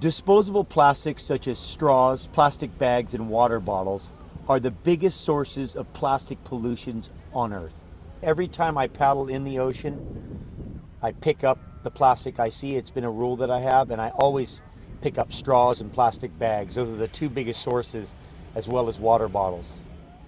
Disposable plastics such as straws, plastic bags, and water bottles are the biggest sources of plastic pollutions on Earth. Every time I paddle in the ocean, I pick up the plastic I see. It's been a rule that I have, and I always pick up straws and plastic bags. Those are the two biggest sources, as well as water bottles.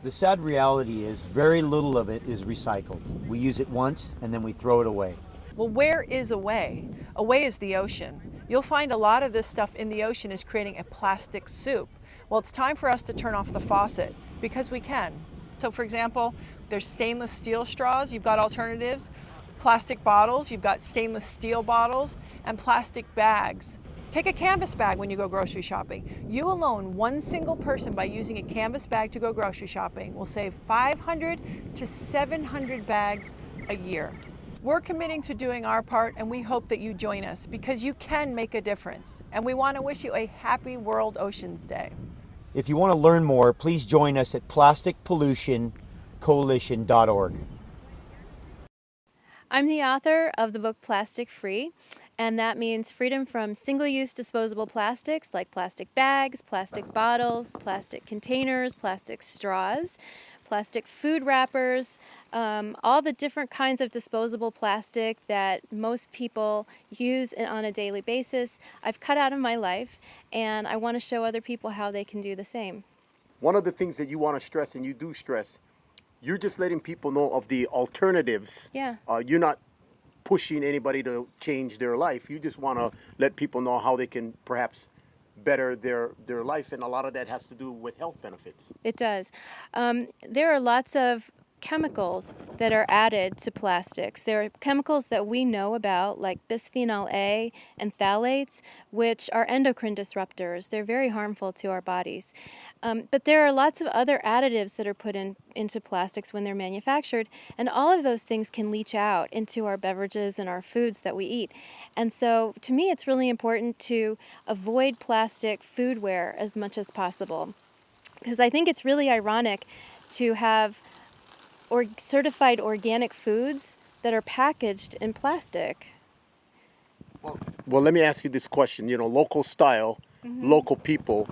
The sad reality is very little of it is recycled. We use it once and then we throw it away. Well, where is away? Away is the ocean. You'll find a lot of this stuff in the ocean is creating a plastic soup. Well, it's time for us to turn off the faucet because we can. So for example, there's stainless steel straws, you've got alternatives, plastic bottles, you've got stainless steel bottles, and plastic bags. Take a canvas bag when you go grocery shopping. You alone, one single person, by using a canvas bag to go grocery shopping will save 500 to 700 bags a year. We're committing to doing our part, and we hope that you join us because you can make a difference. And we want to wish you a happy World Oceans Day. If you want to learn more, please join us at plasticpollutioncoalition.org. I'm the author of the book Plastic Free, and that means freedom from single-use disposable plastics like plastic bags, plastic bottles, plastic containers, plastic straws, plastic food wrappers, all the different kinds of disposable plastic that most people use on a daily basis. I've cut out of my life, and I want to show other people how they can do the same. One of the things that you want to stress, and you do stress, you're just letting people know of the alternatives. Yeah. You're not pushing anybody to change their life. You just want to let people know how they can perhaps better their life, and a lot of that has to do with health benefits. It does. There are lots of chemicals that are added to plastics. There are chemicals that we know about, like bisphenol A and phthalates, which are endocrine disruptors. They're very harmful to our bodies. But there are lots of other additives that are put into plastics when they're manufactured, and all of those things can leach out into our beverages and our foods that we eat. And so, to me, it's really important to avoid plastic foodware as much as possible, because I think it's really ironic to have certified organic foods that are packaged in plastic. Well, let me ask you this question. Local style, local people.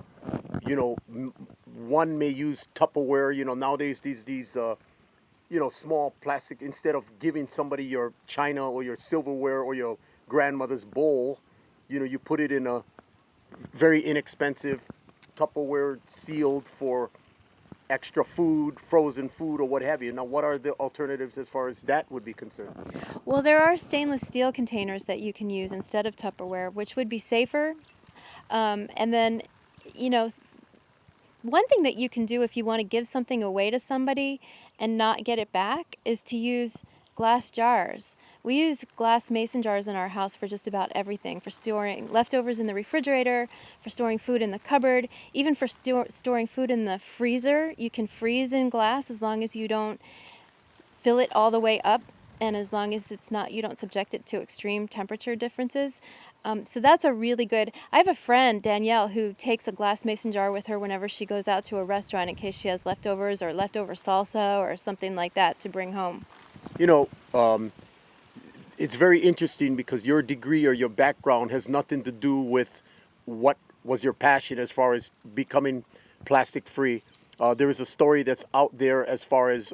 One may use Tupperware. Nowadays these small plastic. Instead of giving somebody your china or your silverware or your grandmother's bowl, you put it in a very inexpensive Tupperware, sealed for extra food, frozen food, or what have you. Now, what are the alternatives as far as that would be concerned? Well, there are stainless steel containers that you can use instead of Tupperware, which would be safer. And then, one thing that you can do if you want to give something away to somebody and not get it back is to use glass jars. We use glass mason jars in our house for just about everything, for storing leftovers in the refrigerator, for storing food in the cupboard, even for storing food in the freezer. You can freeze in glass as long as you don't fill it all the way up, and as long as you don't subject it to extreme temperature differences. So that's a really good. I have a friend, Danielle, who takes a glass mason jar with her whenever she goes out to a restaurant in case she has leftovers or leftover salsa or something like that to bring home. It's very interesting because your degree or your background has nothing to do with what was your passion as far as becoming plastic free. There is a story that's out there as far as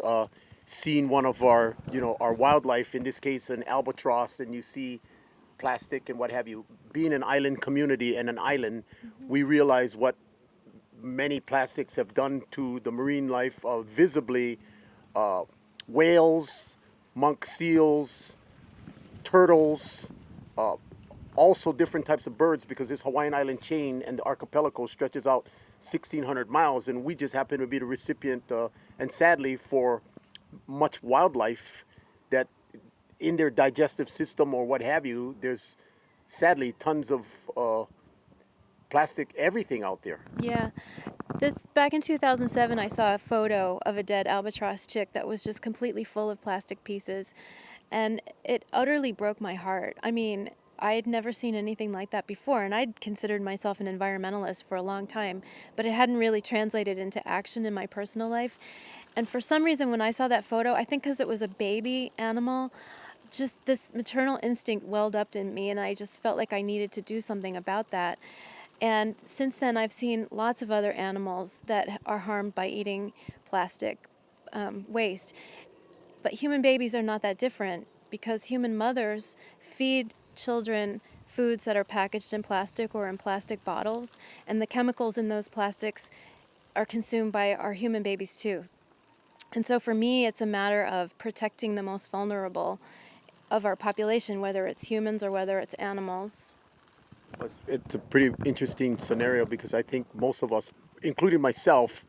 seeing one of our wildlife, in this case an albatross, and you see plastic and what have you. Being an island community and an island, we realize what many plastics have done to the marine life, visibly. Whales, monk seals, turtles, also different types of birds, because this Hawaiian island chain and the archipelago stretches out 1,600 miles, and we just happen to be the recipient, and sadly for much wildlife, that in their digestive system or what have you, there's sadly tons of plastic everything out there. Yeah. Back in 2007, I saw a photo of a dead albatross chick that was just completely full of plastic pieces, and it utterly broke my heart. I mean, I had never seen anything like that before, and I'd considered myself an environmentalist for a long time, but it hadn't really translated into action in my personal life. And for some reason, when I saw that photo, I think because it was a baby animal, just this maternal instinct welled up in me, and I just felt like I needed to do something about that. And since then, I've seen lots of other animals that are harmed by eating plastic waste. But human babies are not that different because human mothers feed children foods that are packaged in plastic or in plastic bottles, and the chemicals in those plastics are consumed by our human babies too. And so for me, it's a matter of protecting the most vulnerable of our population, whether it's humans or whether it's animals. It's a pretty interesting scenario because I think most of us, including myself,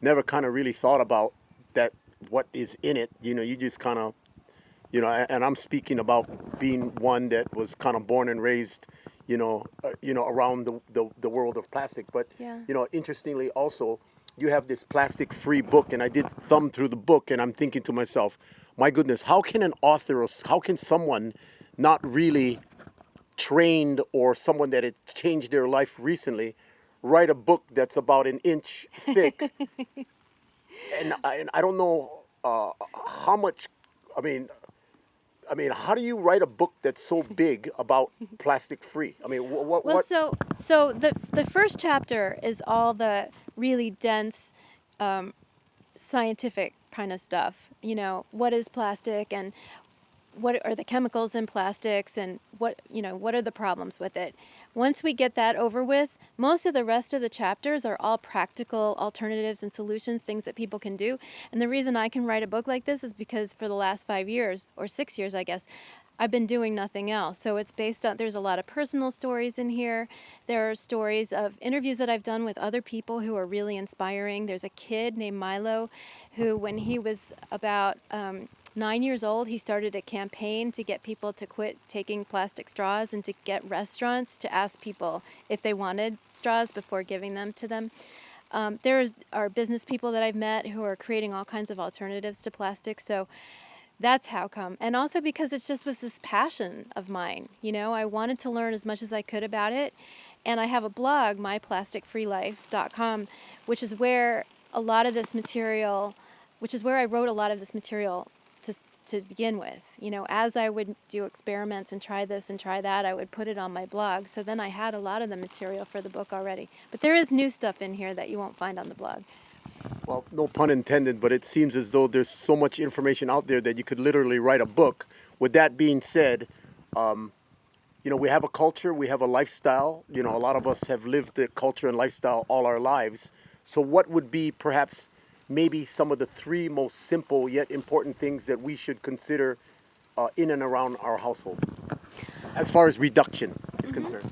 never kind of really thought about that, what is in it. You know, you just kind of, and I'm speaking about being one that was kind of born and raised, around the world of plastic. But, Yeah. interestingly also, you have this plastic-free book, and I did thumb through the book, and I'm thinking to myself, my goodness, how can an author, or how can someone not really trained or someone that had changed their life recently write a book that's about an inch thick? and I don't know how much. I mean, how do you write a book that's so big about plastic free? I mean, what? Well, What? so the first chapter is all the really dense scientific kind of stuff. You know, what is plastic and what are the chemicals in plastics and what are the problems with it. Once we get that over with, most of the rest of the chapters are all practical alternatives and solutions, things that people can do. And the reason I can write a book like this is because for the last 5 years, or 6 years, I guess, I've been doing nothing else. So it's based on, there's a lot of personal stories in here. There are stories of interviews that I've done with other people who are really inspiring. There's a kid named Milo who, when he was about 9 years old, he started a campaign to get people to quit taking plastic straws and to get restaurants to ask people if they wanted straws before giving them to them. There are business people that I've met who are creating all kinds of alternatives to plastic. So that's how come. And also because it just was this passion of mine. You know, I wanted to learn as much as I could about it. And I have a blog, myplasticfreelife.com, which is where a lot of this material, which is where I wrote a lot of this material to begin with. You know, as I would do experiments and try this and try that, I would put it on my blog. So then I had a lot of the material for the book already. But there is new stuff in here that you won't find on the blog. Well, no pun intended, but it seems as though there's so much information out there that you could literally write a book. With that being said, we have a culture, we have a lifestyle. You know, a lot of us have lived the culture and lifestyle all our lives. So what would be perhaps maybe some of the three most simple yet important things that we should consider in and around our household as far as reduction is concerned?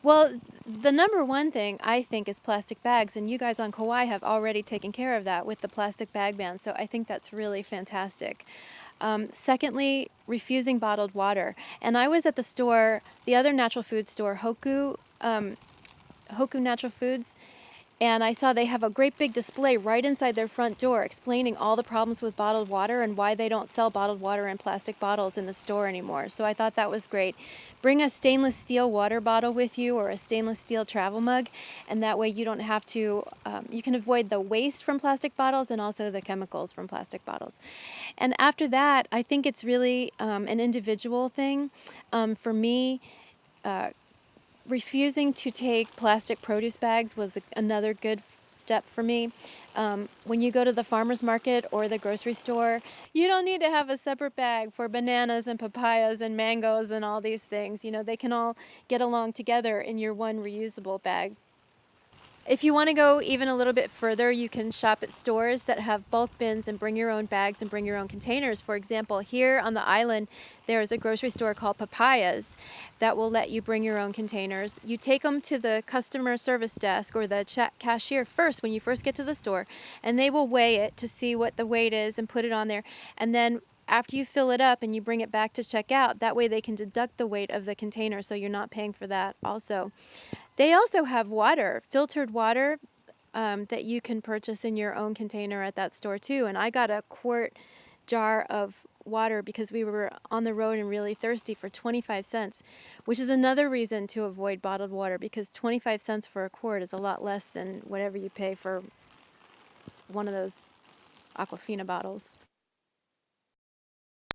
Well, the number one thing I think is plastic bags, and you guys on Kauai have already taken care of that with the plastic bag ban, so I think that's really fantastic. Secondly, refusing bottled water. And I was at the store, the other natural food store, Hoku Natural Foods, and I saw they have a great big display right inside their front door explaining all the problems with bottled water and why they don't sell bottled water in plastic bottles in the store anymore. So I thought that was great. Bring a stainless steel water bottle with you or a stainless steel travel mug, and that way you don't have to, you can avoid the waste from plastic bottles and also the chemicals from plastic bottles. And after that, I think it's really an individual thing. For me, refusing to take plastic produce bags was another good step for me. When you go to the farmer's market or the grocery store, you don't need to have a separate bag for bananas and papayas and mangoes and all these things. You know, they can all get along together in your one reusable bag. If you want to go even a little bit further, you can shop at stores that have bulk bins and bring your own bags and bring your own containers. For example, here on the island, there is a grocery store called Papayas that will let you bring your own containers. You take them to the customer service desk or the cashier first when you first get to the store, and they will weigh it to see what the weight is and put it on there. And then after you fill it up and you bring it back to check out, that way they can deduct the weight of the container, so you're not paying for that also. They also have water, filtered water, that you can purchase in your own container at that store too. And I got a quart jar of water because we were on the road and really thirsty for 25 cents, which is another reason to avoid bottled water, because 25 cents for a quart is a lot less than whatever you pay for one of those Aquafina bottles.